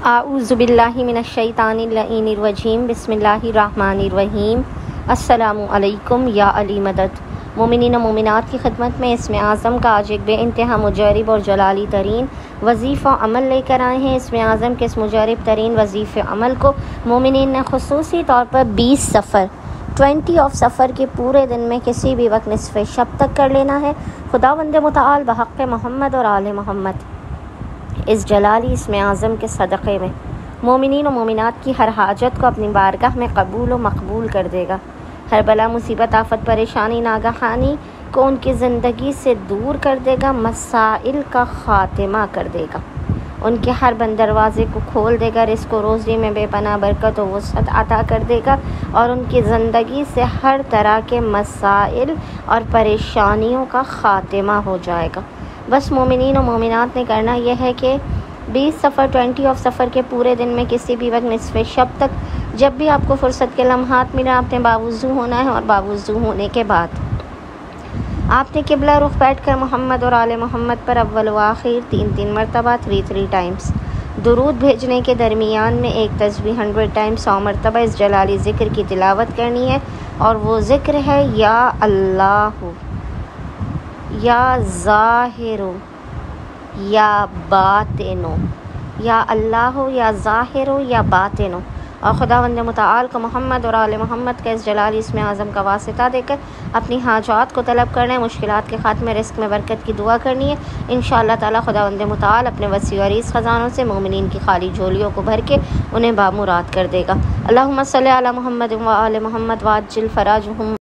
اعوذ باللہ من الشیطان اللعین الرجیم بسم اللہ الرحمن الرحیم۔ السلام علیکم یا علی مدد۔ مومنین و مومنات کی خدمت میں اسم اعظم کا آج ایک بے انتہا مجرب اور جلالی ترین وظیفہ عمل لے کر آئے ہیں۔ اسم اعظم کے اس مجرب ترین وظیفہ عمل کو مومنین نے خصوصی طور پر 20 صفر کے پورے دن میں کسی بھی وقت نصف شب تک کر لینا ہے۔ خداوند متعال بحق محمد اور آل محمد اس جلالی اسم اعظم کے صدقے میں مومنین و مومنات کی ہر حاجت کو اپنی بارگاہ میں قبول و مقبول کر دے گا۔ ہر بلا مصیبت آفت پریشانی ناگہانی کو ان کی زندگی سے دور کر دے گا، مسائل کا خاتمہ کر دے گا، ان کے ہر بند دروازے کو کھول دے گا، رزق و روزی میں بے پناہ برکت و وسعت عطا کر دے گا اور ان کی زندگی سے ہر طرح کے مسائل اور پریشانیوں کا خاتمہ ہو جائے گا۔ بس مومنین و مومنات نے کرنا یہ ہے کہ 20 صفر کے پورے دن میں کسی بھی وقت نصف شب تک جب بھی آپ کو فرصت کے لمحات ملے آپ نے باوضو ہونا ہے، اور باوضو ہونے کے بعد آپ نے قبلہ رخ بیٹھ کر محمد اور آل محمد پر اول و آخر 3 مرتبہ 3 ٹائمز درود بھیجنے کے درمیان میں ایک تسبیح 100 ٹائمز 100 مرتبہ اس جلالی ذکر کی تلاوت کرنی ہے، اور وہ ذکر ہے یا اللہ، یا ظاہر، یا باطن، یا اللہ، یا ظاہر، یا باطن۔ اور خداوند متعال کو محمد اور آل محمد کا اس جلالی اسم اعظم کا واسطہ دے کر اپنی حاجات کو طلب کرنا ہے، مشکلات کے خاتمے، رزق میں برکت کی دعا کرنی ہے۔ انشاءاللہ تعالی خداوند متعال اپنے وسیع و عریض خزانوں سے مومنین کی خالی جھولیوں کو بھر کے انہیں بامراد کر دے گا۔ اللہم صلی علی محمد و آل محمد وعجل فراجہم۔